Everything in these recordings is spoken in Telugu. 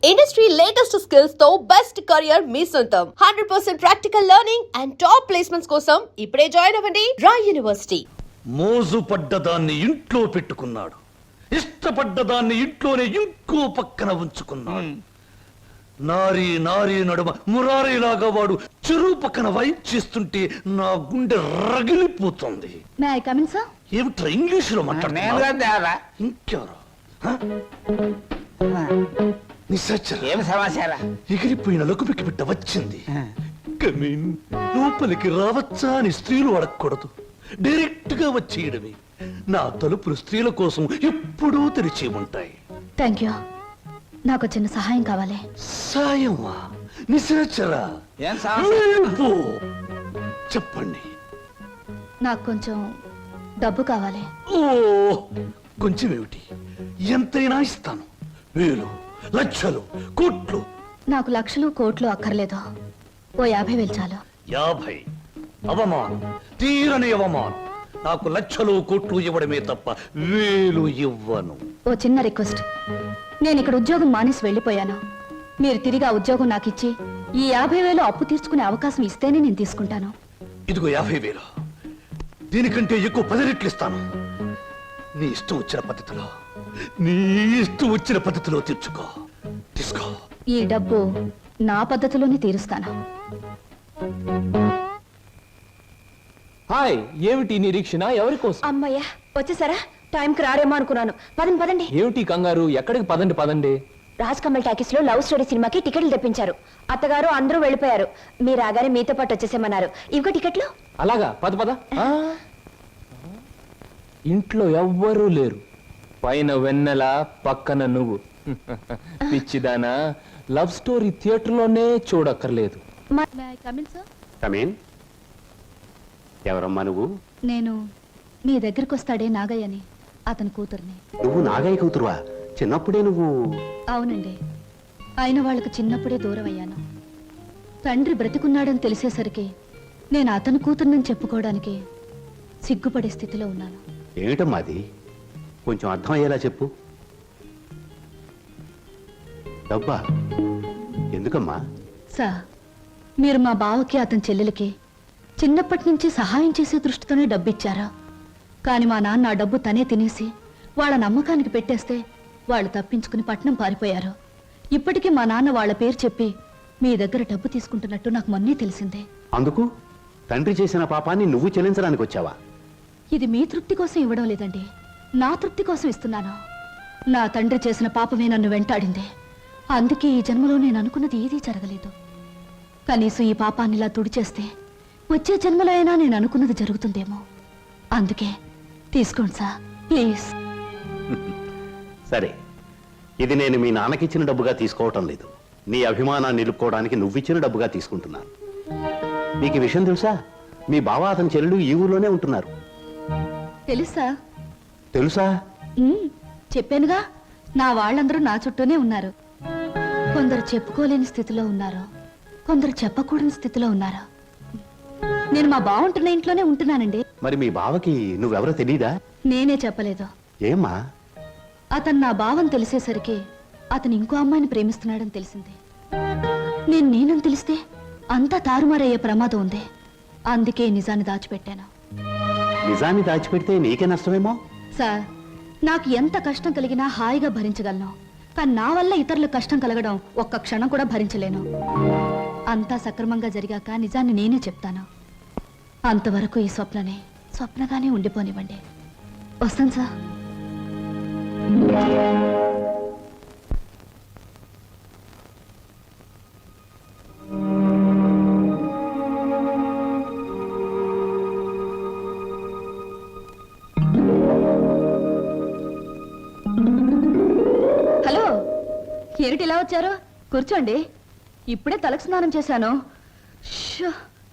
ఇండస్ట్రీ లేటెస్ట్ స్కిల్స్ తో బెస్ట్ కెరియర్ మీ సొంతం 100% practical learning and top placements కోసం ఇప్పుడే జాయిన్ అవ్వండి రాయ్ యూనివర్సిటీ. మోజు పడ్డదాన్ని ఇంట్లో పెట్టుకున్నాడు, ఇష్టపడ్డదాన్ని ఇంట్లోనే ఇంకో పక్కన ఉంచుకున్నాడు. నారీ నారీ నడుమ మురారీలాగా వాడు చెరువు పక్కన వైప్ చేస్తుంటే నా గుండె రగిలిపోతుంది. ఏమిట్రా ఇంగ్లీషులో మాట్లాడుతున్నా? ఇంకెవరు? ఏం సమాచారం? ఎగిరిపోయిన లకుపికి బిడ్డ వచ్చింది. కమీన్, లోపలికి రావచ్చా అని స్త్రీలు అడగకూడదు, డైరెక్ట్ గా వచ్చేయడమే. నా తలుపులు స్త్రీల కోసం ఎప్పుడూ తెరిచి ఉంటాయి. Thank you. నాకు చిన్న సహాయం కావాలి. సాయమా? నిశాచరా, ఏం సమస్య? చెప్పండి. నాకు కొంచెం డబ్బు కావాలి. ఓ, కొంచెం ఏమిటి, ఎంతైనా ఇస్తాను. వేలు, లక్షలు, కోట్లు. నాకు లక్షలు కోట్లు అక్కర్లేదు. ఓ 50,000 చాలు. 50? అవమానం, తీరని అవమానం. నాకు లక్షలు కోట్లు ఇవ్వడమే తప్ప వేలు ఇవ్వను. ఓ చిన్న రిక్వెస్ట్. నేను ఇక్కడ ఉద్యోగం మానేసి వెళ్ళిపోయాను. మీరు తిరిగి ఆ ఉద్యోగం నాకు ఇచ్చి ఈ 50,000 అప్పు తీర్చుకునే అవకాశం ఇస్తేనే నేను తీసుకుంటాను. ఇదిగో 50,000. దీనికంటే ఎక్కువ 10 రెట్లు ఇస్తాను. నీ ఇష్టం వచ్చిన పద్ధతిలో, నీ ఇష్టం వచ్చిన పద్ధతిలో తీర్చుకో. తీసుకో. ఈ డబ్బు నా పద్ధతిలోనే తీరుస్తాను. హాయ్, ఏమిటి నిరీక్షణ? ఎవరి కోసం? అమ్మయ్యా, వచ్చేసారా? టైంకి రారేమో అనుకున్నాను. పదండి పదండి. ఏమిటి కంగారు? ఎక్కడికి? పదండి పదండి. రాజ్ కమల్ టాకీస్ లో లవ్ స్టోరీ సినిమాకి టికెట్లు తెప్పించారు. అత్తగారు అందరూ వెళ్ళిపోయారు. మీరు రాగానే మీతో పాటు వచ్చేసేమన్నారు. ఇవిగో టికెట్లు. అలాగా? పద పద. ఇంట్లో ఎవ్వరూ లేరు. పైన వెన్నెల, పక్కన నువ్వు. పిచ్చిదానా, లవ్ స్టోరీ థియేటర్లోనే చూడక్కర్లేదు. కమేన్. ఎవరమ్మా నువ్వు? నేను మీ దగ్గరికి వస్తాడే నాగయ్యని, అతని కూతుర్ని. నువ్వు నాగయ్య కూతురువా? చిన్నప్పుడే నువ్వు? అవునండి. అయిన వాళ్ళకు చిన్నప్పుడే దూరం అయ్యాను. తండ్రి బ్రతికున్నాడని తెలిసేసరికి నేను అతని కూతుర్నని చెప్పుకోవడానికి సిగ్గుపడే స్థితిలో ఉన్నాను. ఏమిటమ్మా అది? కొంచెం అర్థం అయ్యేలా చెప్పు. డబ్బా? ఎందుకమ్మా? సార్, మీరు మా బావకి అతని చెల్లెలకి చిన్నప్పటి నుంచి సహాయం చేసే దృష్టితోనే డబ్బు ఇచ్చారా? కానీ మా నాన్న ఆ డబ్బు తనే తినేసి వాళ్ళ నమ్మకానికి పెట్టేస్తే వాళ్ళు తప్పించుకుని పట్నం పారిపోయారు. ఇప్పటికీ మా నాన్న వాళ్ళ పేరు చెప్పి మీ దగ్గర డబ్బు తీసుకుంటున్నట్టు నాకు మొన్నే తెలిసిందే. అందుకు తండ్రి చేసిన పాపాన్ని నువ్వు చెల్లించడానికి వచ్చావా? ఇది మీ తృప్తి కోసం ఇవ్వడం లేదండి, నా తృప్తి కోసం ఇస్తున్నాను. నా తండ్రి చేసిన పాపమే నన్ను వెంటాడింది. అందుకే ఈ జన్మలో నేను అనుకున్నది ఏదీ జరగలేదు. కనీసం ఈ పాపాన్ని ఇలా తుడిచేస్తే వచ్చే జన్మలో అయినా నేను అనుకున్నది జరుగుతుందేమో. అందుకే తీసుకోండి సార్, ప్లీజ్. సరే, ఇది నేను మీ నాన్నకిచ్చిన డబ్బుగా తీసుకోవటం లేదు. నీ అభిమానాన్ని నిలుపుకోవడానికి నువ్విచ్చిన డబ్బుగా తీసుకుంటున్నాను. నీకు విషయం తెలుసా? మీ బావ అతని చెల్లెలు ఈ ఊర్లోనే ఉంటున్నారు. తెలుసా? తెలుసా? చెప్పానుగా, నా వాళ్ళందరూ నా చుట్టూనే ఉన్నారు. కొందరు చెప్పుకోలేని స్థితిలో ఉన్నారు, కొందరు చెప్పకూడని స్థితిలో ఉన్నారు. నేను మా బావ ఉంటున్న ఇంట్లోనే ఉంటున్నానండి. మరి మీ బావకి నువ్వెవరో తెలీదా? నేనే చెప్పలేదు. ఏమ్మా? అతను నా బావని తెలిసేసరికి అతను ఇంకో అమ్మాయిని ప్రేమిస్తున్నాడని తెలిసింది. నేనని తెలిస్తే అంతా తారుమారయ్యే ప్రమాదం ఉంది. అందుకే నిజాన్ని దాచిపెట్టాను. నిజాన్ని దాచిపెడితే నీకే నష్టమేమో. సార్, నాకు ఎంత కష్టం కలిగినా హాయిగా భరించగలను. కానీ నా వల్ల ఇతరులకు కష్టం కలగడం ఒక్క క్షణం కూడా భరించలేను. అంతా సక్రమంగా జరిగాక నిజాన్ని నేనే చెప్తాను. అంతవరకు ఈ స్వప్నగానే ఉండిపోనివ్వండి. వస్తాను సార్. హలో, ఏమిటి ఇలా వచ్చారు? కూర్చోండి. ఇప్పుడే తలకు స్నానం చేశాను.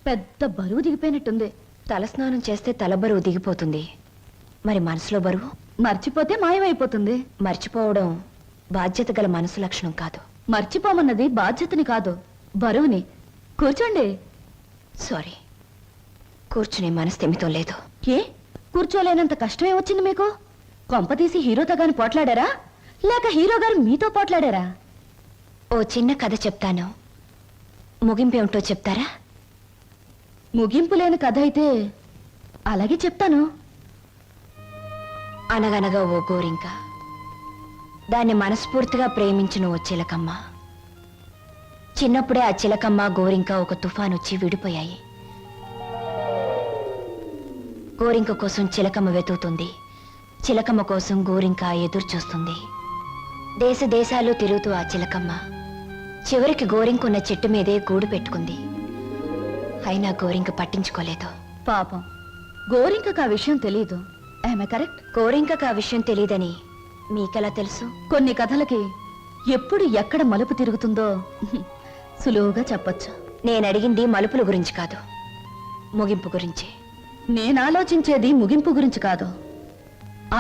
పెద్ద బరువు దిగిపోయినట్టుంది. తలస్నానం చేస్తే తల బరువు దిగిపోతుంది. మరి మనసులో బరువు మర్చిపోతే మాయమైపోతుంది. మర్చిపోవడం బాధ్యత గల మనసు లక్షణం కాదు. మర్చిపోమన్నది బాధ్యతని కాదు, బరువుని. కూర్చోండి. సారీ, కూర్చునే మనస్థిమితం లేదు. ఏ, కూర్చోలేనంత కష్టమే వచ్చింది మీకు? కొంపతీసి హీరోతో గాని పోట్లాడారా, లేక హీరో గారు మీతో పోట్లాడారా? ఓ చిన్న కథ చెప్తాను, ముగింపు ఏమిటో చెప్తారా? ముగింపు లేని కథ అయితే అలాగే చెప్తాను. అనగనగా ఓ గోరింక, దాన్ని మనస్ఫూర్తిగా ప్రేమించిన ఓ చిలకమ్మ. చిన్నప్పుడే ఆ చిలకమ్మ గోరింక ఒక తుఫాన్ వచ్చి విడిపోయాయి. గోరింక కోసం చిలకమ్మ వెతుకుతుంది, చిలకమ్మ కోసం గోరింక ఎదురు చూస్తుంది. దేశ దేశాలు తిరుగుతూ ఆ చిలకమ్మ చివరికి గోరింకున్న చెట్టు మీదే గూడు పెట్టుకుంది. అయినా గోరింక పట్టించుకోలేదు. పాపం గోరింకకు ఆ విషయం తెలీదు. I correct? గోరింకకు ఆ విషయం తెలియదని మీకెలా తెలుసు? కొన్ని కథలకి ఎప్పుడు ఎక్కడ మలుపు తిరుగుతుందో సులువుగా చెప్పొచ్చు. నేను అడిగింది మలుపుల గురించి కాదు, ముగింపు గురించి. నేను ఆలోచించేది ముగింపు గురించి కాదు,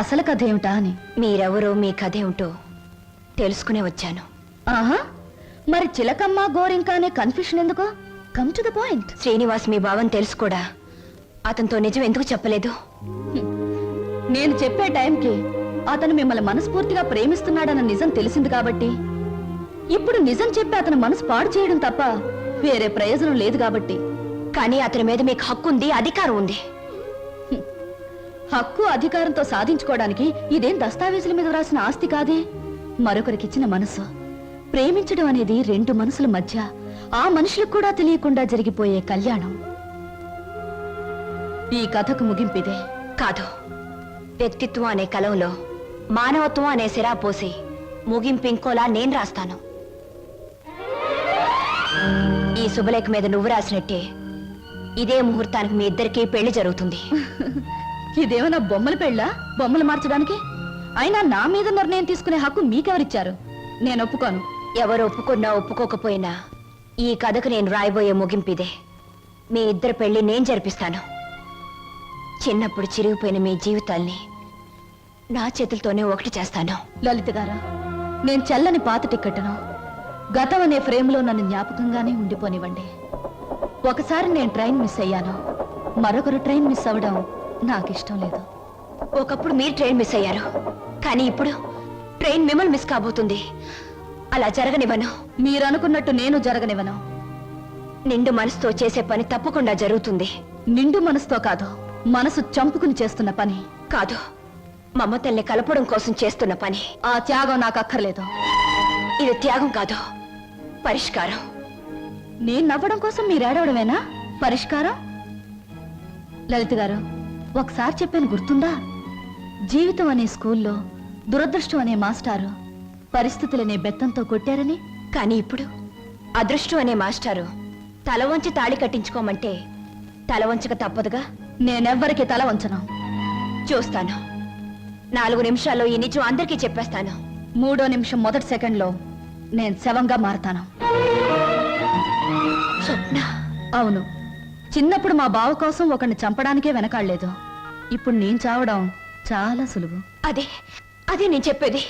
అసలు కథ ఏమిటా అని. మీరెవరో, మీ కథ ఏమిటో తెలుసుకునే వచ్చాను. ఆహా, మరి చిలకమ్మ గోరింక అనే కన్ఫ్యూషన్ ఎందుకు? Come to the point. Srinivas మీ భావం తెలుసు కూడా అతనితో నిజం ఎందుకు చెప్పలేదు? నేను చెప్పే టైంకి అతను మిమ్మల్ని మనస్ఫూర్తిగా ప్రేమిస్తున్నాడన్న నిజం తెలిసింది కాబట్టి, ఇప్పుడు నిజం చెప్పి అతను మనసు పాడు చేయడం తప్ప వేరే ప్రయోజనం లేదు కాబట్టి. కానీ అతని మీద మీకు హక్కు ఉంది, అధికారం ఉంది. హక్కు అధికారంతో సాధించుకోవడానికి ఇదేం దస్తావేజుల మీద రాసిన ఆస్తి కాదే. మరొకరికిచ్చిన మనసు. ప్రేమించడం అనేది రెండు మనసుల మధ్య, ఆ మనుషులకు కూడా తెలియకుండా జరిగిపోయే కళ్యాణం. ఈ కథకు ముగింపిదే. కాదు, వ్యక్తిత్వం అనే కలంలో మానవత్వం అనే సిరా పోసి ముగింపు ఇంకోలా నేను రాస్తాను. ఈ శుభలేఖ మీద నువ్వు రాసినట్టే ఇదే ముహూర్తానికి మీ ఇద్దరికీ పెళ్లి జరుగుతుంది. ఇదేమన్నా బొమ్మల పెళ్ళా? బొమ్మలు మార్చడానికి? అయినా నా మీద నిర్ణయం తీసుకునే హక్కు మీకెవరిచ్చారు? నేను ఒప్పుకోను. ఎవరు ఒప్పుకున్నా ఒప్పుకోకపోయినా ఈ కథకు నేను రాయబోయే ముగింపిదే. మీ ఇద్దరు పెళ్లి నేను జరిపిస్తాను. చిన్నప్పుడు చిరిగిపోయిన మీ జీవితాల్ని నా చేతులతోనే ఒకటి చేస్తాను. లలిత గారా, నేను చెల్లని పాత టిక్కెట్ను గతం అనే ఫ్రేమ్లో నన్ను జ్ఞాపకంగానే ఉండిపోనివ్వండి. ఒకసారి నేను ట్రైన్ మిస్ అయ్యాను, మరొకరు ట్రైన్ మిస్ అవ్వడం నాకు ఇష్టం లేదు. ఒకప్పుడు మీరు ట్రైన్ మిస్ అయ్యారు, కానీ ఇప్పుడు ట్రైన్ మిమ్మల్ని మిస్ కాబోతుంది. అలా జరగనివ్వను. మీరు అనుకున్నట్టు నేను జరగనివ్వను. నిండు మనసుతో చేసే పని తప్పకుండా జరుగుతుంది. నిండు మనసుతో కాదు, మనసు చంపుకుని చేస్తున్న పని. కాదు, మమతల్ని కలపడం కోసం చేస్తున్న పని. ఆ త్యాగం నాకు అక్కర్లేదు. ఇది త్యాగం కాదు, పరిష్కారం. నేను నవ్వడం కోసం మీరు ఏడవడమేనా పరిష్కారం? లలిత గారు, ఒకసారి చెప్పాను గుర్తుందా? జీవితం అనే స్కూల్లో దురదృష్టం అనే మాస్టారు పరిస్థితులనే బెత్తంతో కొట్టారని. కానీ ఇప్పుడు అదృష్టం అనే మాస్టారు తల వంచి తాళి కట్టించుకోమంటే తల వంచక తప్పదుగా. నేనెవ్వరికి తల వంచను. చూస్తాను. 4 నిమిషాల్లో ఈ నిజం అందరికీ చెప్పేస్తాను. 3వ నిమిషం మొదటి సెకండ్లో నేను శవంగా మారతాను. స్వప్న. అవును, చిన్నప్పుడు మా బావ కోసం ఒకరిని చంపడానికే వెనకాడలేదు. ఇప్పుడు నేను చావడం చాలా సులువు. అదే నేను చెప్పేది.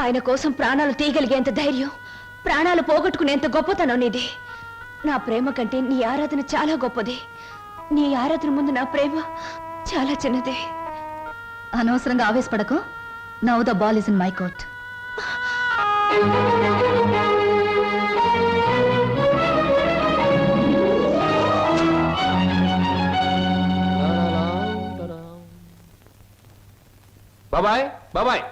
ఆయన కోసం ప్రాణాలు తీయగలిగేంత ధైర్యం, ప్రాణాలు పోగొట్టుకునేంత గొప్పతనం నీది. నా ప్రేమ కంటే నీ ఆరాధన చాలా గొప్పది. నీ ఆరాధన ముందు నా ప్రేమ చాలా చిన్నది. అనవసరంగా ఆవేశపడకు. Now the ball is in my court. బాబాయ్, బాబాయ్.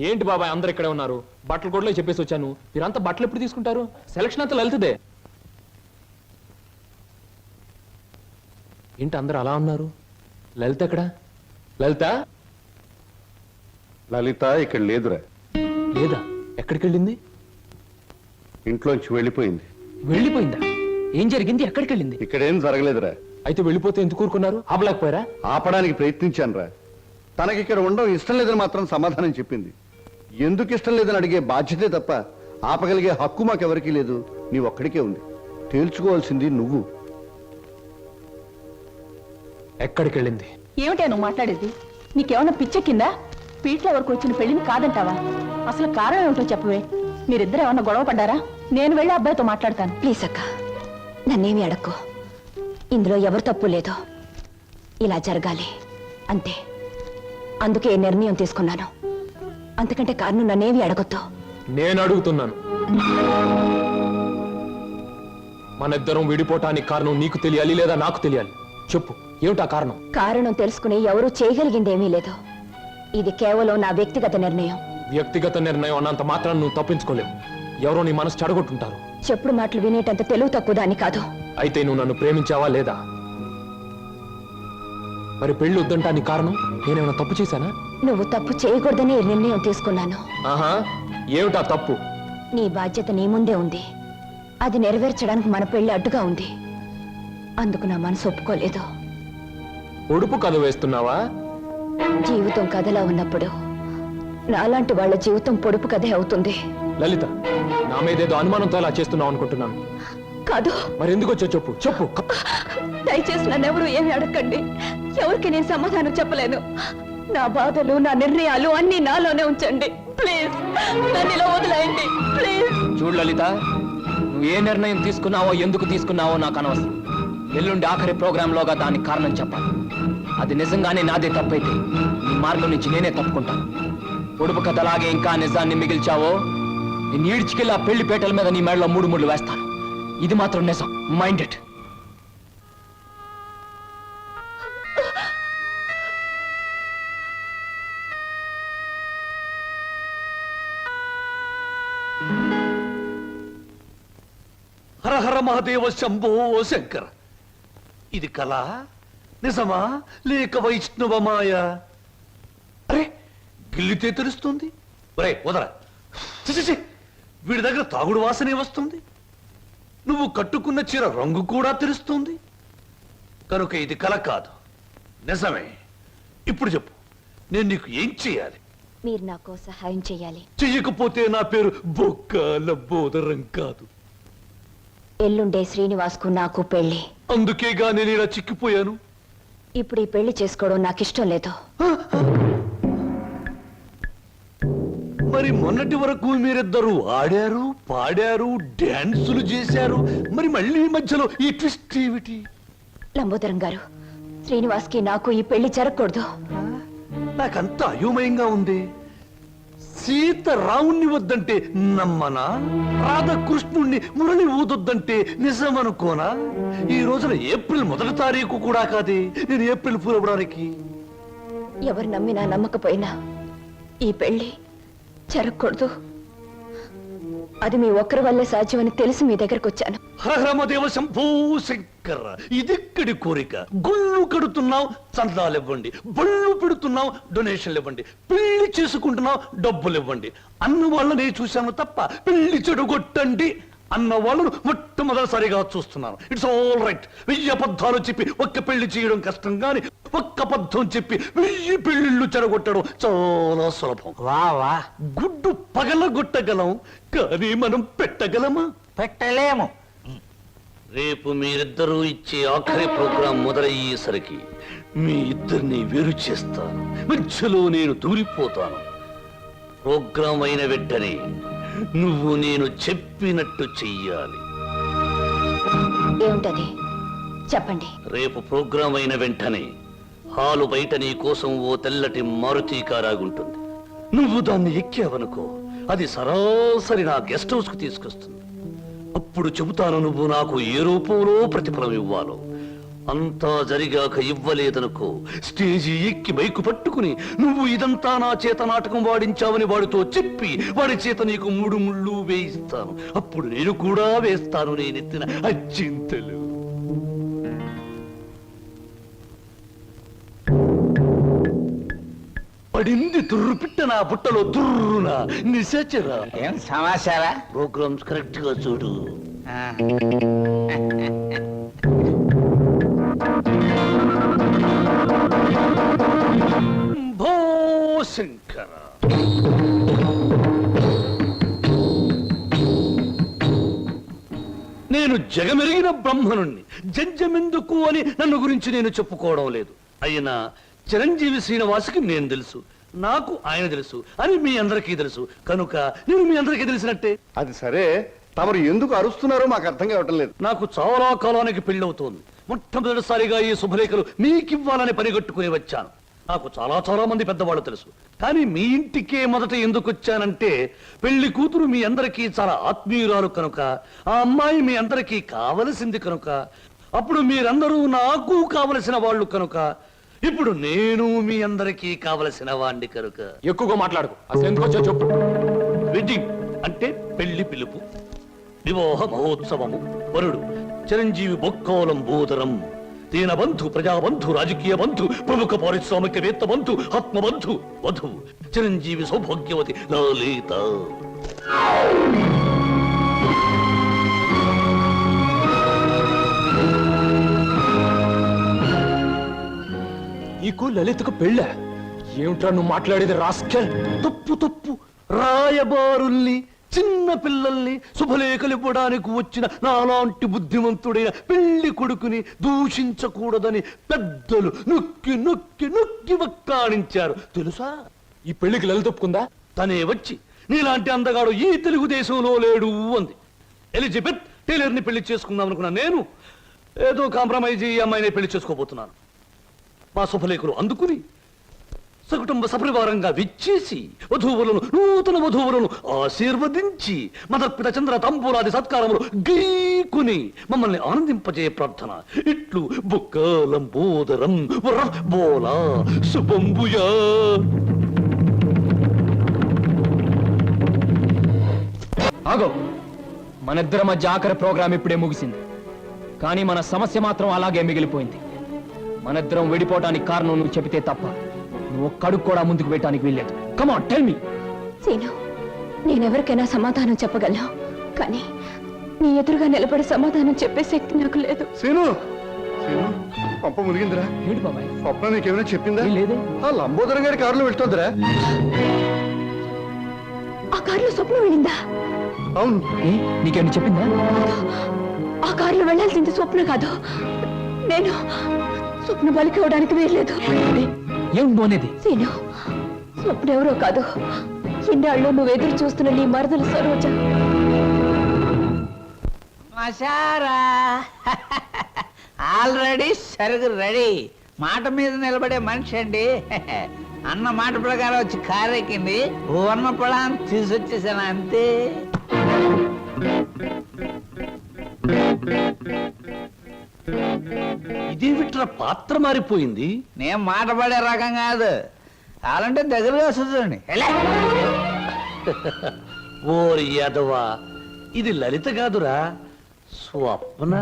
ఏంటి బాబాయ్ అందరు ఇక్కడే ఉన్నారు? బట్టలు కూడా చెప్పేసి వచ్చాను. మీరంతా బట్టలు ఎప్పుడు తీసుకుంటారు? సెలక్షన్ అంతా లలితదే. ఏంటి అందరు అలా ఉన్నారు? లలిత ఎక్కడా? లలిత లలిత ఇక్కడ లేదురా. లేదా? ఎక్కడికి వెళ్ళింది? ఇంట్లోంచి వెళ్ళిపోయింది. వెళ్ళిపోయిందా? ఏం జరిగింది? ఎక్కడికి వెళ్ళింది? ఇక్కడేం జరగలేదురా. అయితే వెళ్ళిపోతే ఎందుకు ఊరుకున్నారు? ఆపలేకపోయారా? ఆపడానికి ప్రయత్నించానురా. తనకి ఇక్కడ ఉండడం ఇష్టం లేదని మాత్రం సమాధానం చెప్పింది. ఎందుకు ఇష్టం లేదని అడిగే బాధ్యతే తప్ప ఆపగలిగే హక్కు మాకెవరికీ లేదు. నీ ఒక్కడికే ఉంది. తేల్చుకోవాల్సింది నువ్వు. ఎక్కడికి వెళ్ళింది? ఏమిటే నువ్వు మాట్లాడేది? నీకేమన్నా పిచ్చెక్కిందా? పీట్ల వరకు వచ్చిన పెళ్లిని కాదంటావా? అసలు కారణం ఏమిటో చెప్పవే. మీరిద్దరు ఏమన్నా గొడవ పడ్డారా? నేను వెళ్ళి అబ్బాయితో మాట్లాడతాను. ప్లీజ్ అక్క, నన్నేమి అడక్కో. ఇందులో ఎవరు తప్పు లేదో. ఇలా జరగాలి అంతే. అందుకే నిర్ణయం తీసుకున్నాను. అంతకంటే కారణం నన్నేమి అడగొద్దు. నేను అడుగుతున్నాను. మన ఇద్దరం విడిపోవటానికి కారణం నీకు తెలియాలి లేదా నాకు తెలియాలి. చెప్పు, ఏమిటా కారణం? కారణం తెలుసుకుని ఎవరూ చేయగలిగిందేమీ లేదు. ఇది కేవలం నా వ్యక్తిగత నిర్ణయం. వ్యక్తిగత నిర్ణయం అన్నంత మాత్రం నువ్వు తప్పించుకోలేవు. ఎవరో నీ మనసు చెడగొట్టుంటారు. చెప్పుడు మాటలు వినేటంత తెలుగు తక్కువ దాన్ని కాదు. అయితే నువ్వు నన్ను ప్రేమించావా లేదా? మరి పెళ్లి వద్దంటానికి కారణం నేనేమైనా తప్పు చేశానా? నువ్వు తప్పు చేయకూడదని ఈ నిర్ణయం తీసుకున్నాను. ఆహా, ఏమిటా తప్పు? నీ బాధ్యత నీ ముందే ఉంది. అది నెరవేర్చడానికి మన పెళ్లి అడ్డుగా ఉంది. అందుకు నా మనసు ఒప్పుకోలేదు. ఉడుపు కథ వేస్తున్నావా? జీవితం కథలా ఉన్నప్పుడు నాలాంటి వాళ్ళ జీవితం పొడుపు కథే అవుతుంది. లలిత, నా మీదేదో అనుమానంతో అలా చేస్తున్నావు అనుకుంటున్నాను. కాదు. మరి ఎందుకు వచ్చో చెప్పు. చెప్పు. దయచేసి నన్నెవరూ ఏమి అడగండి. ఎవరికి నేను సమాధానం చెప్పలేను. నా బాధలు, నా నిర్ణయాలు అన్ని నాలోనే ఉంచండి. ప్లీజ్ నన్ను ఇలా వదిలేయండి. ప్లీజ్. చూడు లలిత, నువ్వు ఏ నిర్ణయం తీసుకున్నావో ఎందుకు తీసుకున్నావో నాకు అనవసరం. ఎల్లుండి ఆఖరి ప్రోగ్రాంలోగా దానికి కారణం చెప్పాలి. అది నిజంగానే నాదే తప్పైతే నీ మార్గం నుంచి నేనే తప్పుకుంటాను. పొడుపు కథలాగే ఇంకా నిజాన్ని మిగిల్చావో నేను ఈడ్చికెళ్ళి ఆ పెళ్లి పేటల మీద నీ మెడలో 3 ముళ్ళు వేస్తాను. ఇది మాత్రం నిజం. Mind it. హర హర మహాదేవ శంభో శంకర. ఇది కళ నిజమా లేక వైష్ణవ మాయ? అరే, గిల్లితే తెలుస్తుంది. ఒరే వదరా. ఛీ, వీడి దగ్గర తాగుడు వాసనే వస్తుంది. నువ్వు కట్టుకున్న చీర రంగు కూడా తెలుస్తుంది. కనుక ఇది కళ కాదు, నిజమే. ఇప్పుడు చెప్పు, నేను నీకు ఏం చేయాలి? మీరు నాకు సహాయం చేయాలి. చెయ్యకపోతే నా పేరు బొక్కల బోదరం కాదు. ఎల్లుండే శ్రీనివాస్కు నాకు పెళ్లి. అందుకేగా నేను ఇలా చిక్కిపోయాను. ఇప్పుడు ఈ పెళ్లి చేసుకోవడం నాకు ఇష్టం లేదు. మరి మొన్నటి వరకు మీరిద్దరూ ఆడారు, పాడారు, డాన్సులు చేశారు. మరి మళ్ళీ మధ్యలో ఈ ట్విస్ట్ ఏమిటి? లంబోదరం గారు, శ్రీనివాస్కి నాకు ఈ పెళ్లి జరగకూడదు. నాకంత అయోమయంగా ఉంది. సీత రావుణ్ణి వద్దంటే నమ్మనా? రాధకృష్ణుణ్ణి మురళి ఊదొద్దంటే నిజమనుకోనా? ఈ రోజున ఏప్రిల్ 1వ తారీఖు కూడా కాదే నేను ఏప్రిల్ ఫూల్ అవ్వడానికి. ఎవరు నమ్మినా నమ్మకపోయినా ఈ పెళ్లి జరగకూడదు. అది మీ ఒక్కరి వల్లే సాధ్యమని తెలిసి మీ దగ్గరకు వచ్చాను. హరహరమదేవ శంభో శంకర. ఇదెక్కడి కోరిక? గుళ్ళు కడుతున్నావు, చందాలు ఇవ్వండి. బళ్ళు పెడుతున్నావు, డొనేషన్లు ఇవ్వండి. పెళ్లి చేసుకుంటున్నావు, డబ్బులు ఇవ్వండి. అన్న వాళ్ళనే చూశాను తప్ప పెళ్లి చెడుగొట్టండి అన్న వాళ్ళను మొట్టమొదటిసారిగా చూస్తున్నాను. It's all right. 1000 అబద్ధాలు చెప్పి ఒక్క పెళ్లి చేయడం కష్టం, గాని ఒక్క అబద్ధం చెప్పి 1000 పెళ్లిళ్ళు చెడగొట్టడం చాలా సులభం. వా గుడ్డు పగలగొట్టగలం, కానీ మనం పెట్టగలమా? పెట్టలేము. రేపు మీరిద్దరూ ఇచ్చే ఆఖరి ప్రోగ్రాం మొదలయ్యేసరికి మీ ఇద్దరిని వేరు చేస్తాను. మధ్యలో నేను దూరిపోతాను. ప్రోగ్రాం అయిన వెంటనే నువ్వు నేను చెప్పినట్టు చెయ్యాలి. ఏమిటది చెప్పండి. రేపు ప్రోగ్రాం అయిన వెంటనే హాలు బయట నీ కోసం ఓ తెల్లటి మారుతి కారాగుంటుంది. నువ్వు దాన్ని ఎక్కావనుకో, అది సరాసరి నా గెస్ట్ హౌస్ కు తీసుకొస్తుంది. అప్పుడు చెబుతాను నువ్వు నాకు ఏ రూపంలో ప్రతిఫలం ఇవ్వాలో. అంతా జరిగాక ఇవ్వలేదనుకో, స్టేజి ఎక్కి బైకు పట్టుకుని నువ్వు ఇదంతా నా చేత నాటకం వాడించావని వాడితో చెప్పి వాడి చేత నీకు 3 ముళ్ళు వేయిస్తాను. అప్పుడు నేను కూడా వేస్తాను నేనెత్తిన అచ్చింతలు. పడింది తుర్రు పిట్ట నా బుట్టలో తుర్రున నిశాచరా. ఏం సమాచారా? ప్రోగ్రామ్స్ కరెక్ట్ గా చూడు. భో శంకర. నేను జగమెరిగిన బ్రహ్మనుణ్ణి. జంజమెందుకు అని నన్ను గురించి నేను చెప్పుకోవడం లేదు. అయినా చిరంజీవి శ్రీనివాసుకి నేను తెలుసు, నాకు ఆయన తెలుసు అని మీ అందరికీ తెలుసు. కనుక నేను మీ అందరికీ తెలిసినట్టే. అది సరే, తమరు ఎందుకు అరుస్తున్నారో మాకు అర్థం కావటం లేదు. నాకు చాలా కాలానికి పెళ్ళవుతోంది. మొట్టమొదటిసారిగా ఈ శుభలేఖలు మీకివ్వాలని పనిగట్టుకుని వచ్చాను. నాకు చాలా చాలా మంది పెద్దవాళ్ళు తెలుసు. కానీ మీ ఇంటికే మొదట ఎందుకు వచ్చానంటే, పెళ్లి కూతురు మీ అందరికీ చాలా ఆత్మీయురాలు కనుక, ఆ అమ్మాయి మీ అందరికీ కావలసింది కనుక, అప్పుడు మీరందరూ నాకు కావలసిన వాళ్ళు కనుక, ఇప్పుడు నేను మీ అందరికీ కావలసిన వాణ్ణి కనుక. ఎక్కువగా మాట్లాడుకో, అసలు ఎందుకు వచ్చావు చెప్పు. వెడ్డింగ్ అంటే పెళ్లి పిలుపు, వివాహ మహోత్సవము. వరుడు చిరంజీవి బొక్కోలం బోదరం, దీనబంధు, ప్రజాబంధు, రాజకీయ బంధు, ప్రముఖ పారిశ్రామికవేత్త బంధు, ఆత్మబంధు. వధువు చిరంజీవి సౌభాగ్యవతి లలిత. నీకు లలితకు పెళ్ళ? ఏమిట్రా నువ్వు మాట్లాడేది రాస్కెల్? తప్పు తప్పు. రాయబారుల్ని, చిన్న పిల్లల్ని శుభలేఖలు ఇవ్వడానికి వచ్చిన నాలాంటి బుద్ధిమంతుడైన పెళ్లి కొడుకుని దూషించకూడదని పెద్దలు నొక్కి నొక్కి నొక్కి వక్కాణించారు తెలుసా? ఈ పెళ్లికి లలిత ఒప్పుకుందా? తనే వచ్చి నీలాంటి అందగాడు ఈ తెలుగుదేశంలో లేడు అంది. ఎలిజబెత్ టైలర్ని పెళ్లి చేసుకుందాం అనుకున్నా నేను ఏదో కాంప్రమైజ్ ఈ అమ్మాయిని పెళ్లి చేసుకోబోతున్నాను. మా శుభలేఖలు అందుకుని సకుటుంబ సపరివారంగా విచ్చేసి వధూవులను, నూతన వధూవులను ఆశీర్వదించి మదర్పిత చంద్ర తంబూలాది సత్కారములు గీకుని మమ్మల్ని ఆనందింపజేయ ప్రార్థన. ఇట్లు బుక్కలంబోదరం బోలా శుభంబుయా. ఆగో, మనిద్దరి మధ్య ఆఖరి ప్రోగ్రాం ఇప్పుడే ముగిసింది, కానీ మన సమస్య మాత్రం అలాగే మిగిలిపోయింది. మనిద్దరం విడిపోవడానికి కారణం నువ్వు చెబితే తప్ప నువ్వు ఒక్కడుగు కూడా ముందుకు పెట్టడానికి వీల్లేదు. Come on, tell me. Seenu, నేనెవరికైనా సమాధానం చెప్పగలను, కానీ నీ ఎదురుగా నిలబడి సమాధానం చెప్పే శక్తి నాకు లేదు. సీను, సీను, పంప మునిగిందిరా. ఏంటి బాబాయ్? స్వప్న నీకేమైనా చెప్పిందా? ఏం లేదే. ఆ లంబోదరం గారి కారులో వెళ్తుందిరా. ఆ కారులో స్వప్నం వెళ్ళిందా? అవును. నీకేమైనా చెప్పిందా? ఆ కారులో వెళ్ళాల్సింది స్వప్న కాదు, నేను. స్వప్న బలికి అవడానికి వీల్లేదు. ఏం పోనేది? సీను, స్వప్న ఎవరో కాదు, ఇన్నాళ్ళు నువ్వు ఎదురు చూస్తున్న నీ మరదలు సరోజ. మసారా ఆల్రెడీ సరుగు రెడీ. మాట మీద నిలబడే మనిషి అండి. అన్న మాట ప్రకారం వచ్చి కారెక్కింది, వర్ణ పొలాన్ని తీసుకొచ్చేసాను అంతే. ఇదేమిట్రా పాత్ర మారిపోయింది? నేను మాట పడే రకం కాదు, కావాలంటే దగ్గరగా చూడండి. ఓరి యాదవా, ఇది లలిత కాదురా, స్వప్న.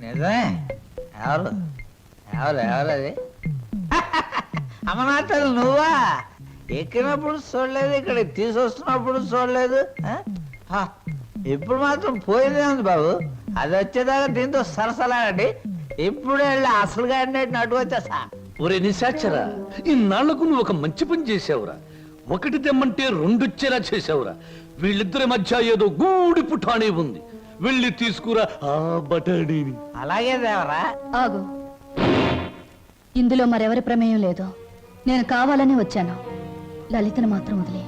నిజమే. ఎవరు ఎవరు ఎవరది? అమ్మనాథలు నువ్వా? ఎక్కినప్పుడు చూడలేదు, ఇక్కడ తీసుకొస్తున్నప్పుడు చూడలేదు. ఇప్పుడు మాత్రం పోయిందే ఉంది బాబు. అది వచ్చేదాకా దీంతో సరసలాడండి. ఇప్పుడు వెళ్ళి అసలు గాడిని అటు వచ్చేసా. ఒరే నిశాచరా, ఇన్నాళ్లకు నువ్వు ఒక మంచి పని చేసావురా. ఒకటి తెమ్మంటే రెండొచ్చేలా చేసావురా. వీళ్ళిద్దరి మధ్య ఏదో గూడి పుటాణి ఉంది, వెళ్ళి తీసుకురా ఆ బటాణీని. అలాగే దేవరా. ఆగు, ఇందులో మరెవరి ప్రమేయం లేదు. నేను కావాలని వచ్చాను. లలితను మాత్రం వదిలే.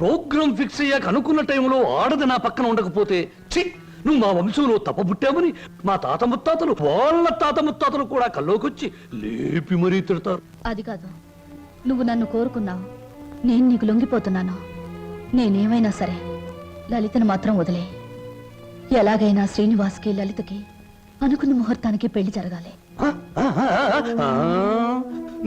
ప్రోగ్రామ్ ఫిక్స్ అయ్యాక అనుకున్న టైంలో ఆడది నా పక్కన ఉండకపోతే, ఛీ, నువ్వు మా వంశంలో తప్పబుట్టామని మా తాత ముత్తాతలు, వాళ్ళ తాత ముత్తాతలు కూడా కల్లోకొచ్చి లేపి మరీ తిడతారు. అది కాదు, నువ్వు నన్ను కోరుకున్నావు, నేను నీకు లొంగిపోతున్నాను. నేనేమైనా సరే లలితను మాత్రం వదిలే. ఎలాగైనా శ్రీనివాస్కి లలితకి అనుకున్న ముహూర్తానికి పెళ్లి జరగాలి.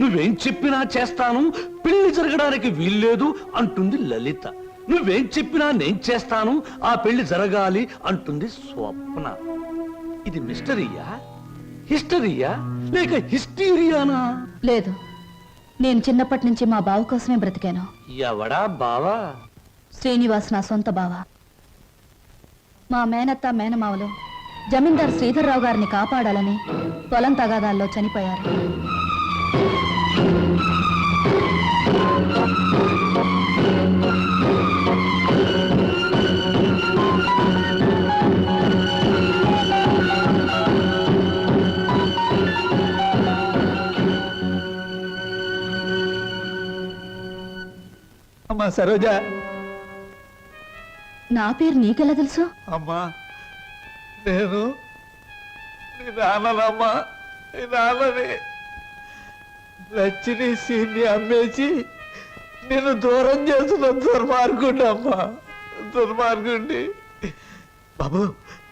నువ్వేం చెప్పినా చేస్తాను, పెళ్లి జరగడానికి వీల్లేదు అంటుంది లలిత. నువ్వేం చెప్పినా నేను చేస్తాను, ఆ పెళ్లి జరగాలి అంటుంది స్వప్న. ఇది మిస్టరీయా, హిస్టరీయా, లేక హిస్టీరియానా? లేదు, నేను చిన్నప్పటి నుంచి మా బావ కోసమే బ్రతికాను. ఎవడా బావా? శ్రీనివాస్ నా సొంత బావ. మా మేనత్త మేనమావలు జమీందార్ శ్రీధర్రావు గారిని కాపాడాలని పొలం తగాదాల్లో చనిపోయారు. అమ్మా సరోజ. నా పేరు నీకెలా తెలుసు? అమ్మా నేను నీ నాన్నమ్మా. నాన్నని నచ్చిన సీన్ని అమ్మేసి నేను దూరం చేస్తున్న దుర్మార్గుండి అమ్మా, దుర్మార్గుండి. బాబు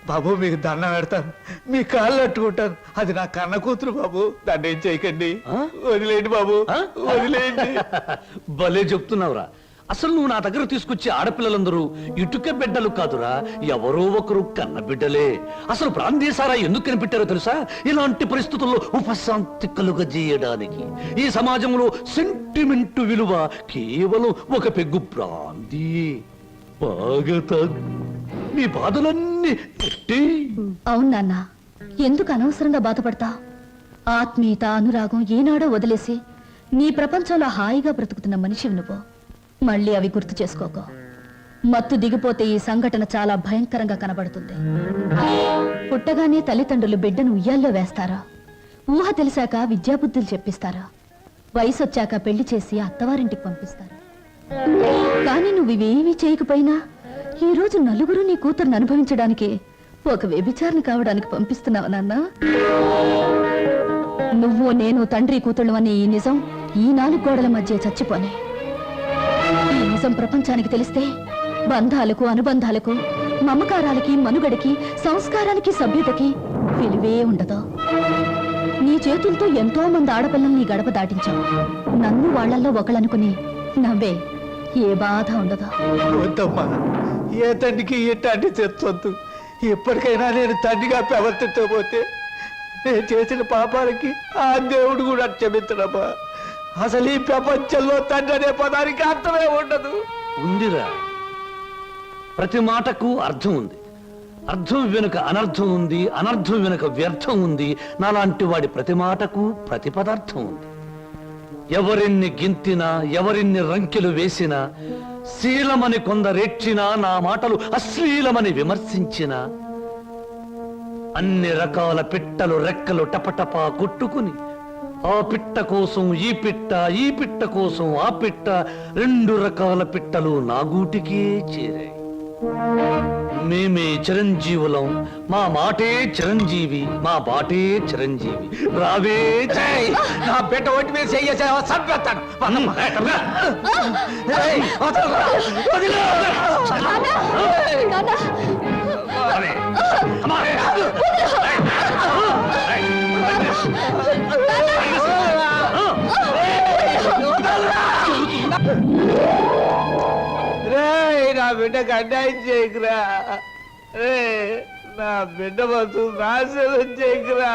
బాబు మీకు దండం పెడతాను, మీ కాళ్ళు అట్టుకుంటాను. అది నా కన్న కూతురు బాబు, దాన్ని ఏం చేయకండి. వదిలేయండి బాబు, వదిలేయండి. భలే చెప్తున్నావురా. అసలు నువ్వు నా దగ్గర తీసుకొచ్చే ఆడపిల్లలందరూ ఇటుక బిడ్డలు కాదురా, ఎవరో ఒకరు కన్న బిడ్డలే. అసలు ప్రాంతీసారా ఎందుకు కనిపెట్టారో తెలుసా? ఇలాంటి పరిస్థితుల్లో ఉపశాంతి కలుగజేయడానికి. ఈ సమాజంలో సెంటిమెంట్ విలువ కేవలం ఒక పెగ్గు ప్రాంతి. బాగా తాగు, నీ బాధలన్నీ ఎట్టి. అవును నాన్న, ఎందుకు అనవసరంగా బాధపడతా? ఆత్మీయత, అనురాగం ఏనాడో వదిలేసి నీ ప్రపంచంలో హాయిగా బ్రతుకుతున్న మనిషివి నువ్వు. మళ్ళీ అవి గుర్తు చేసుకోకో. మత్తు దిగిపోతే ఈ సంఘటన చాలా భయంకరంగా కనబడుతుంది. పుట్టగానే తల్లిదండ్రులు బిడ్డను ఉయ్యాల్లో వేస్తారా? ఊహ తెలిసాక విద్యాబుద్ధులు చెప్పిస్తారా? వయసు వచ్చాక పెళ్లి చేసి అత్తవారింటికి పంపిస్తారా? కానీ నువ్వు ఇవేమీ చేయకపోయినా ఈ రోజు నలుగురు నీ కూతురుని అనుభవించడానికి ఒక వ్యభిచారిని కావడానికి పంపిస్తున్నావు నాన్న. నువ్వు నేను తండ్రి కూతుళ్ళు అనే ఈ నిజం ఈ 4 గోడల మధ్య చచ్చిపోనే. ఈ నిజం ప్రపంచానికి తెలిస్తే బంధాలకు, అనుబంధాలకు, మమకారాలకి, మనుగడకి, సంస్కారానికి, సభ్యతకి విలువే ఉండదు. నీ చేతులతో ఎంతో మంది ఆడపిల్లల్ని గడప దాటించావు. నన్ను వాళ్లల్లో ఒకళ్ళనుకుని నవ్వే, ఏ బాధ ఉండదు. వద్దమ్మా, ఏ తండ్రికి ఎట్టాంటి తెచ్చొద్దు. ఎప్పటికైనా నేను తండ్రిగా ప్రవర్తించబోతే నేను చేసిన పాపాలకి ఆ దేవుడు కూడా క్షమించడమ్మా. అసలు ఈ ప్రపంచంలో తండ్రి అనే పదానికి అర్థమే ఉండదు. ఉందిరా, ప్రతి మాటకు అర్థం ఉంది. అర్థం వెనుక అనర్థం ఉంది, అనర్థం వెనుక వ్యర్థం ఉంది. నాలాంటి వాడి ప్రతి మాటకు ప్రతి పదార్థం ఉంది. ఎవరిన్ని గింతినా, ఎవరిన్ని రంకెలు వేసినా, శీలమని కొందరేడ్చినా, నా మాటలు అశ్లీలమని విమర్శించినా, అన్ని రకాల పిట్టలు రెక్కలు టపటపా కొట్టుకుని ఆ పిట్ట కోసం ఈ పిట్ట, ఈ పిట్ట కోసం ఆ పిట్ట, 2 రకాల పిట్టలు నా గూటికే చేరాయి. మేమే చిరంజీవులం, మా మాటే చిరంజీవి, మా బాటే చిరంజీవి. రావే నా బిడ్డ ఒంటి మీద చెయ్యేసావా చంపేస్తాను. నా బిడ్డకు అన్యాయం చేయకురా రే, నా బిడ్డ బతు నాశనం చేయకురా.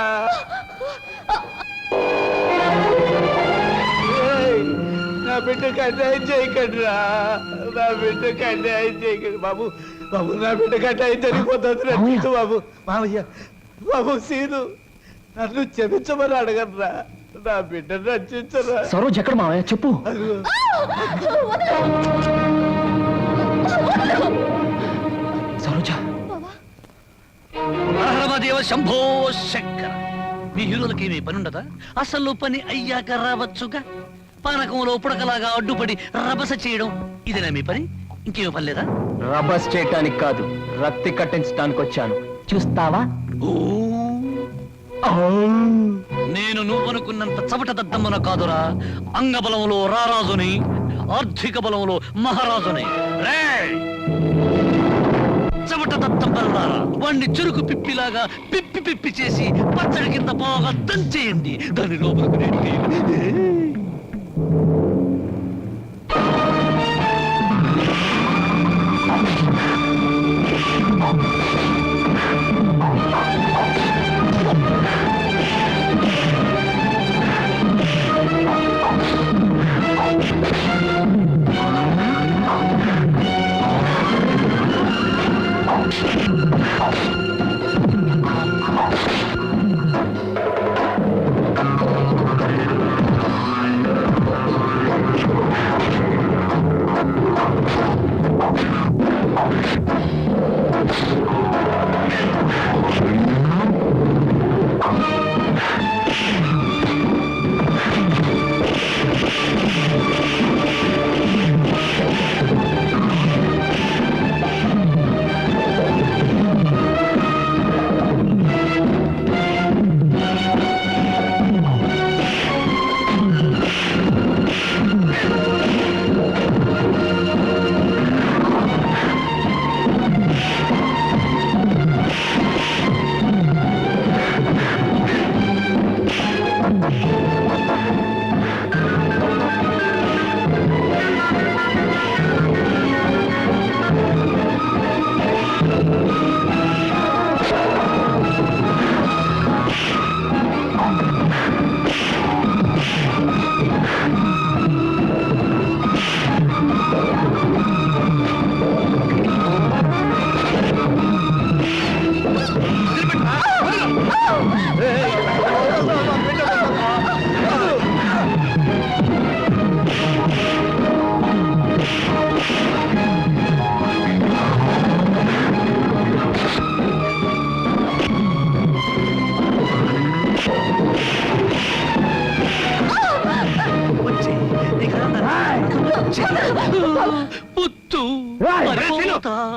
నా బిడ్డకు అన్యాయం చేయకండిరా, నా బిడ్డకు అన్యాయం చేయకండి బాబు. బాబు నా బిడ్డకు అన్యాయం జరిగిపోతుంది రక్షించు బాబు. మామయ్య బాబు సీను, నన్ను క్షమించమని అడగరా, నా బిడ్డను రక్షించరా. సరోజ్ ఎక్కడ మావయ్య చెప్పు. సరోజా, హరమదేవ శంభో శంకర. మీ హీరోలకి ఏమీ పని ఉండదా? అసలు పని అయ్యాక రావచ్చుగా. పానకంలో పుడకలాగా అడ్డుపడి రభస చేయడం ఇదేనా మీ పని? ఇంకేమీ పని లేదా? రబస్ చేయటానికి కాదు, రక్తి కట్టించడానికి వచ్చాను. చూస్తావా? నేను నువ్వనుకున్నంత చవట దద్దమ్మన కాదురా. అంగబలంలో రారాజుని, ఆర్థిక బలంలో మహారాజుని. చవట దద్దమ్మలారా, వాణ్ణి చురుకు పిప్పిలాగా పిప్పి పిప్పి చేసి పచ్చడి కింద బాగా దంచేయండి. దాని లోపలికి రేటు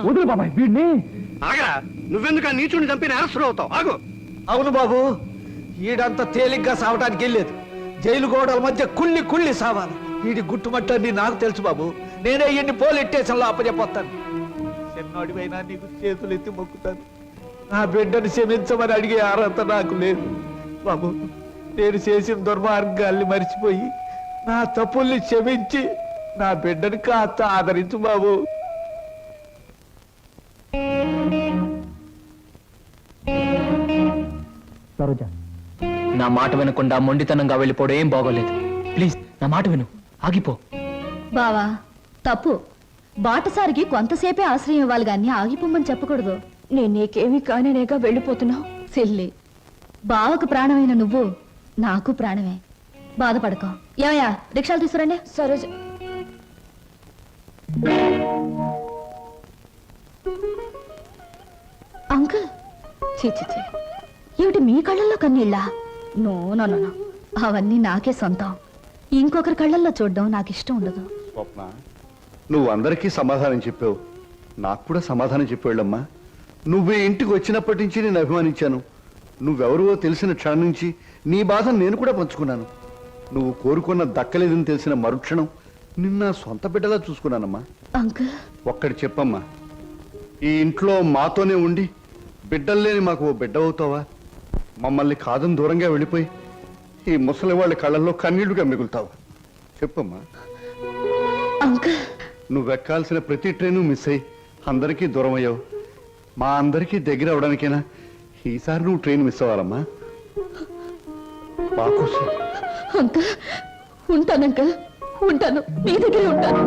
వదులు బాబాయ్ వీడిని. ఆగరా, నువ్వెందుకు ఆ నీచుని చంపి నేరస్తుడు అవుతావు? ఆగు. అవును బాబు, ఈడంత తేలిగ్గా సావటానికి వెళ్ళలేదు. జైలు గోడల మధ్య కుళ్ళి కుళ్ళి సావాలి. వీడి గుట్టుమట్టని నాకు తెలుసు బాబు. నేనే ఈయన్ని పోలీస్ స్టేషన్లో అప్పచెప్పొస్తాను. చిన్నోడివైనా నీకు చేతులు ఎత్తి మొక్కుతాను. నా బిడ్డను క్షమించమని అడిగే అర్హత నాకు లేదు బాబు. నేను చేసిన దుర్మార్గాల్ని మర్చిపోయి నా తప్పుల్ని క్షమించి నా బిడ్డని కాస్త ఆదరించు బాబు. నా మాట వినకుండా మొండితనంగా వెళ్ళిపోవడం ఏం బాగోలేదు. ప్లీజ్ నా మాట విను, ఆగిపో. బావా తప్పు. బాటసారికి కొంతసేపే ఆశ్రయం ఇవ్వాలి గాని ఆగిపోమ్మని చెప్పకూడదు. నేను నీకేమీ కానేనేగా వెళ్ళిపోతున్నావు. సిల్లి, బావకు ప్రాణమైన నువ్వు నాకు ప్రాణమే. బాధపడకో. ఏమయ్యా, రిక్షాలు తీసుకురండి. సరోజ, అంకుల్, చీ ఏమిటి మీ కళ్ళల్లో కన్నీళ్ళా? నో నో నో నో, అవన్నీ నాకే సొంతం. ఇంకొకరి కళ్ళల్లో చూడడం నాకు ఇష్టం ఉండదు. స్వప్న, నువ్వు అందరికీ సమాధానం చెప్పావు, నాకు కూడా సమాధానం చెప్పాళ్ళమ్మా. నువ్వు ఈ ఇంటికి వచ్చినప్పటి నుంచి నేను అభిమానించాను. నువ్వెవరో తెలిసిన క్షణం నుంచి నీ బాధను నేను కూడా పంచుకున్నాను. నువ్వు కోరుకున్న దక్కలేదని తెలిసిన మరుక్షణం నిన్న సొంత బిడ్డలా చూసుకున్నానమ్మా. అంకుల్, ఒక్కటి చెప్పమ్మా, ఈ ఇంట్లో మాతోనే ఉండి బిడ్డల్లేని మాకు ఓ బిడ్డ అవుతావా? మమ్మల్ని కాదని దూరంగా వెళ్ళిపోయి ఈ ముసలి వాళ్ళ కళ్ళల్లో కన్నీళ్లుగా మిగులుతావా? చెప్పమ్మా. అంకుల్, నువ్వెక్కాల్సిన ప్రతి ట్రైను మిస్ అయ్యి అందరికీ దూరం అయ్యావు. మా అందరికీ దగ్గర అవడానికైనా ఈసారి నువ్వు ట్రైన్ మిస్ అవ్వాలమ్మా. మా కోసం. అంకుల్, ఉంటాను అంకుల్, ఉంటాను, మీ దగ్గరే ఉంటాను.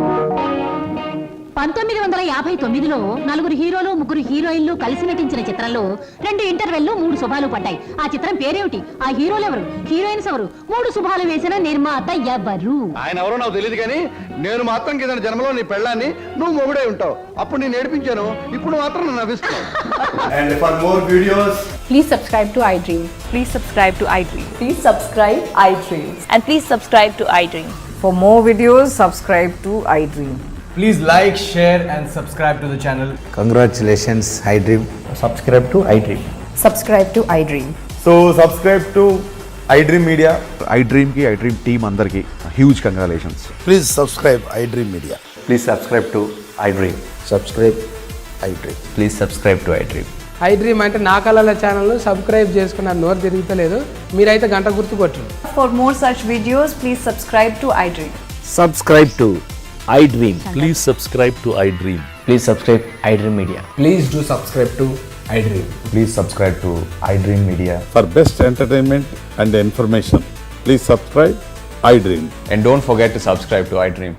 1959లో నలుగురు హీరోలు ముగ్గురు హీరోయిన్లు కలిసి నటించిన చిత్రంలో 2 ఇంటర్వెల్లు 3 శుభాలు పడ్డాయి. ఆ చిత్రం పేరేమిటి? ఆ హీరోలు ఎవరు? హీరోయిన్స్ ఎవరు? 3 శుభాలు వేసిన నిర్మాత ఎవరు? ఆయన ఎవరో నాకు తెలియదు కానీ నేను మాత్రం కింద జన్మలో నీ పెళ్ళాన్ని నువ్వు మొగుడై ఉంటావు. అప్పుడు నేను ఏడిపించాను, ఇప్పుడు మాత్రం నన్ను నవ్విస్తున్నావు. And for more videos, please subscribe to iDream. Please subscribe to iDream. Please subscribe iDream. And please subscribe to iDream. For more videos, subscribe to iDream. please like, share and subscribe to the channel. Congratulations, iDream. Subscribe to iDream. Subscribe to iDream. So subscribe to iDream Media. iDream ki iDream team andarki huge congratulations. Please subscribe iDream Media. Please subscribe to iDream. Subscribe iDream. Please subscribe to iDream. iDream అంటే నా కళల ఛానల్ సబ్స్క్రైబ్ చేసుకున్న నోరు తిరుగుతలేదు. మీరైతే గంట గుర్తు కొట్టండి. For more such videos, please subscribe to iDream. Subscribe to iDream. Please subscribe to iDream. Please subscribe iDream Media. Please do subscribe to iDream. Please subscribe to iDream Media. For best entertainment and information, please subscribe iDream. And don't forget to subscribe to iDream.